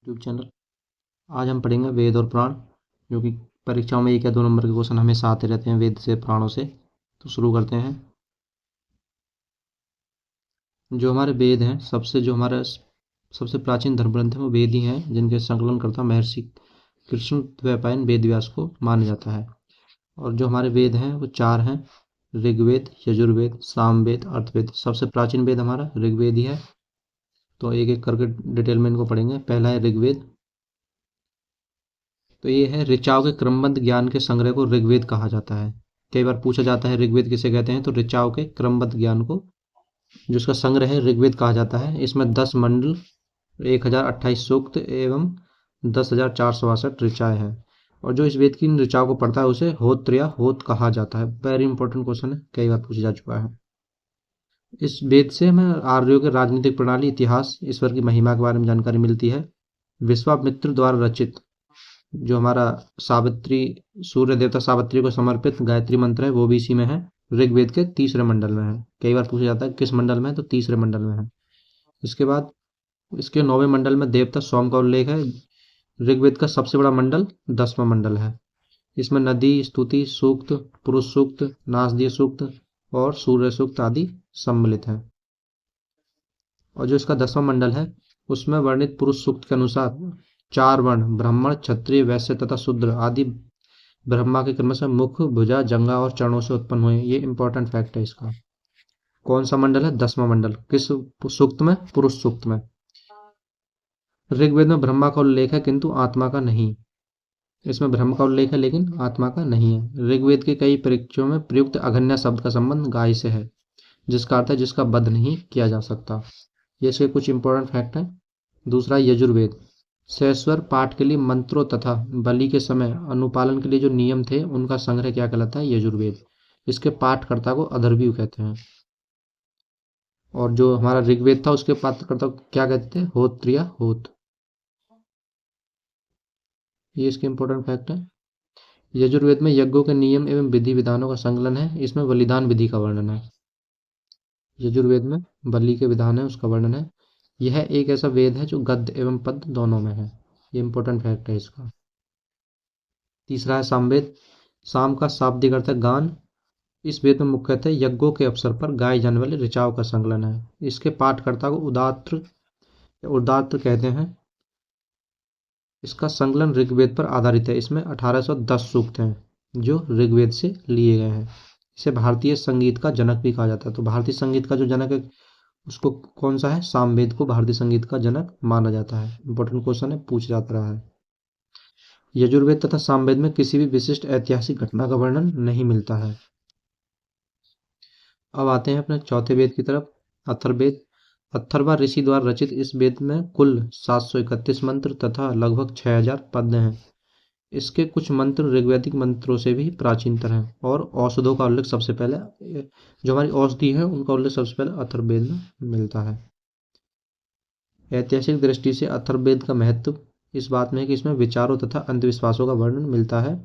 YouTube channel. आज हम पढ़ेंगे वेद और पुराण, जो कि परीक्षाओं में 1 या 2 नंबर के क्वेश्चन हमेशा आते रहते हैं वेद से पुराणों से। तो शुरू करते हैं। जो हमारे वेद हैं, जो हमारा सबसे प्राचीन धर्म ग्रंथ है वो वेद ही हैं, जिनके संकलनकर्ता महर्षि कृष्ण द्वैपायन वेद व्यास को माना जाता है। और जो हमारे वेद हैं वो 4 हैं: ऋग्वेद, यजुर्वेद, सामवेद, अर्थवेद। सबसे प्राचीन वेद हमारा ऋग्वेद ही है। तो एक एक करके डिटेल में इनको पढ़ेंगे। पहला है ऋग्वेद। तो ये है ऋचाओं के क्रमबद्ध ज्ञान के संग्रह को ऋग्वेद कहा जाता है। कई बार पूछा जाता है ऋग्वेद किसे कहते हैं, तो ऋचाओं के क्रमबद्ध ज्ञान को जो इसका संग्रह है ऋग्वेद कहा जाता है। इसमें 10 मंडल, 1028 सूक्त एवं 10,462 ऋचाएं हैं। और जो इस वेद की इन ऋचाओं को पढ़ता है उसे होत्र या होत कहा जाता है। वेरी इंपॉर्टेंट क्वेश्चन है, कई बार पूछा जा चुका है। इस वेद से हमें आर्यों के राजनीतिक प्रणाली, इतिहास, ईश्वर की महिमा के बारे में जानकारी मिलती है। विश्वामित्र द्वारा रचित जो हमारा सावित्री, सूर्य देवता सावित्री को समर्पित गायत्री मंत्र है, वो भी इसी में है। ऋग्वेद के 3रे मंडल में है। कई बार पूछा जाता है किस मंडल में है, तो 3रे मंडल में है। इसके बाद इसके 9वें मंडल में देवता सोम का उल्लेख है। ऋग्वेद का सबसे बड़ा मंडल 10वां मंडल है। इसमें नदी, स्तुति सूक्त, पुरुष सूक्त, नासदीय सूक्त और सूर्य सूक्त आदि सम्मिलित हैं। और जो इसका 10वां मंडल है उसमें वर्णित पुरुष सूक्त के अनुसार 4 वर्ण ब्राह्मण, क्षत्रिय, वैश्य तथा शूद्र आदि ब्रह्मा के क्रम से मुख, भुजा, जंगा और चरणों से उत्पन्न हुए। ये इंपॉर्टेंट फैक्ट है इसका। कौन सा मंडल है? 10वां मंडल। किस सूक्त में? पुरुष सूक्त में। ऋग्वेद में ब्रह्मा का उल्लेख है किंतु आत्मा का नहीं। इसमें ब्रह्म का उल्लेख है लेकिन आत्मा का नहीं है। ऋग्वेद के कई परीक्षाओं में प्रयुक्त अघन्या शब्द का संबंध गाय से है, जिसका अर्थ है जिसका वध नहीं किया जा सकता। ये इसके कुछ इंपॉर्टेंट फैक्ट हैं। दूसरा, यजुर्वेद। सहस्वर पाठ के लिए मंत्रों तथा बलि के समय अनुपालन के लिए जो नियम थे उनका संग्रह क्या कहलाता है? यजुर्वेद। इसके पाठकर्ता को अथर्वण कहते हैं। और जो हमारा ऋग्वेद था उसके पाठकर्ता को क्या कहते थे? होत्र या होत। ये इसके इंपॉर्टेंट फैक्ट है। यजुर्वेद में यज्ञों के नियम एवं विधि विधानों का संकलन है। इसमें बलिदान विधि का वर्णन है। यजुर्वेद में बलि के विधान है, उसका वर्णन है। यह एक ऐसा वेद है जो गद्य एवं पद्य दोनों में है। ये इंपॉर्टेंट फैक्ट है इसका। तीसरा है सामवेद। साम का शाब्दिक अर्थ है गान। इस वेद में मुख्यतः यज्ञों के अवसर पर गाए जाने वाले ऋचाओं का संकलन है। इसके पाठकर्ता को उदात्त कहते हैं। इसका संकलन ऋग्वेद पर आधारित है। इसमें 1810 सूक्त हैं जो ऋग्वेद से लिए गए हैं। इसे भारतीय संगीत का जनक भी कहा जाता है। तो भारतीय संगीत का जो जनक है उसको कौन सा है? सामवेद को भारतीय संगीत का जनक माना जाता है। इंपॉर्टेंट क्वेश्चन है, पूछ जाता रहा है। यजुर्वेद तथा सामवेद में किसी भी विशिष्ट ऐतिहासिक घटना का वर्णन नहीं मिलता है। अब आते हैं अपने चौथे वेद की तरफ, अथर्ववेद। अथर्वा ऋषि द्वारा रचित इस वेद में कुल 731 मंत्र तथा लगभग 6000 पद्य हैं। इसके कुछ मंत्र ऋग्वैदिक मंत्रों से भी प्राचीनतर हैं। और औषधों का उल्लेख सबसे पहले, जो हमारी औषधि है उनका उल्लेख सबसे पहले अथर्ववेद में मिलता है। ऐतिहासिक दृष्टि से अथर्ववेद का महत्व इस बात में है कि इसमें विचारों तथा अंधविश्वासों का वर्णन मिलता है।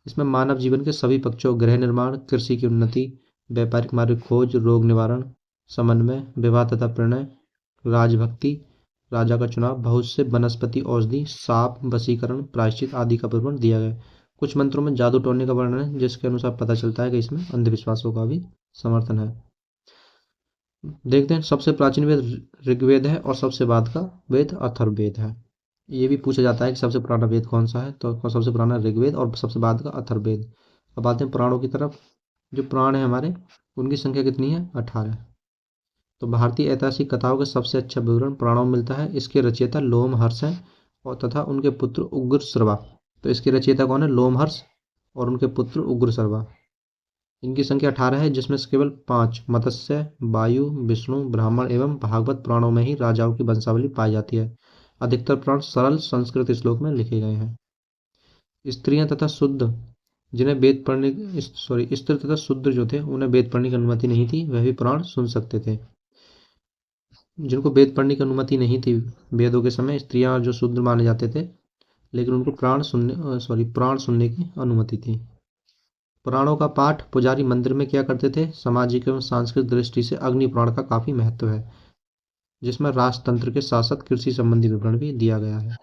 इसमें मानव जीवन के सभी पक्षों, गृह निर्माण, कृषि की उन्नति, व्यापारिक मार्ग खोज, रोग निवारण, समन्वय, विवाह तथा प्रणय, राजभक्ति, राजा का चुनाव, बहुत से वनस्पति औषधि, साप, वशीकरण, प्रायश्चित आदि का विवरण दिया गया है। कुछ मंत्रों में जादू टोने का वर्णन है, जिसके अनुसार पता चलता है कि इसमें अंधविश्वासों का भी समर्थन है। देखते हैं, सबसे प्राचीन वेद ऋग्वेद है और सबसे बाद का वेद अथर्ववेद है। ये भी पूछा जाता है कि सबसे पुराना वेद कौन सा है, तो सबसे पुराना ऋग्वेद और सबसे बाद का अथर्ववेद। अब आते हैं पुराणों की तरफ। जो पुराण है हमारे, उनकी संख्या कितनी है? 18। तो भारतीय ऐतिहासिक कथाओं का सबसे अच्छा विवरण पुराणों में मिलता है। इसके रचयिता लोमहर्ष हैं और तथा उनके पुत्र उग्रश्रवा। तो इसके रचयिता कौन है? लोमहर्ष और उनके पुत्र उग्रश्रवा। इनकी संख्या 18 है, जिसमें से केवल 5 मत्स्य, वायु, विष्णु, ब्राह्मण एवं भागवत पुराणों में ही राजाओं की वंशावली पाई जाती है। अधिकतर पुराण सरल संस्कृत श्लोक में लिखे गए हैं। स्त्रियां तथा शुद्ध जिन्हें वेद पढ़ने स्त्री तथा शूद्र जो थे उन्हें वेद पढ़ने की अनुमति नहीं थी, वह भी पुराण सुन सकते थे। जिनको वेद पढ़ने की अनुमति नहीं थी वेदों के समय, स्त्रियां जो शूद्र माने जाते थे, लेकिन उनको पुराण सुनने की अनुमति थी। पुराणों का पाठ पुजारी मंदिर में क्या करते थे? सामाजिक एवं सांस्कृतिक दृष्टि से अग्नि पुराण का काफी महत्व है। जिसमें राजतंत्र के साथ साथ कृषि संबंधी विवरण भी दिया गया है।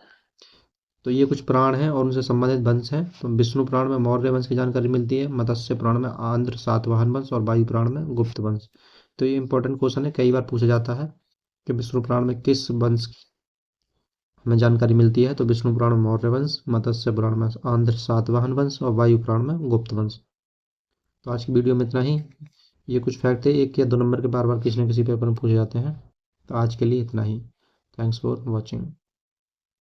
तो ये कुछ पुराण हैं और उनसे संबंधित वंश हैं। तो विष्णु पुराण में मौर्य वंश की जानकारी मिलती है, मत्स्य पुराण में आंध्र सातवाहन वंश और वायु पुराण में गुप्त वंश। तो ये इंपॉर्टेंट क्वेश्चन है, कई बार पूछा जाता है कि विष्णु पुराण में किस वंश में जानकारी मिलती है। तो विष्णु पुराण में मौर्य वंश, मत्स्य पुराण में आंध्र सातवाहन वंश और वायु पुराण में गुप्त वंश। तो आज की वीडियो में इतना ही। ये कुछ फैक्ट थे, 1 या 2 नंबर के बार बार किसी न किसी पेपर में पूछे जाते हैं। तो आज के लिए इतना ही। Thanks for watching.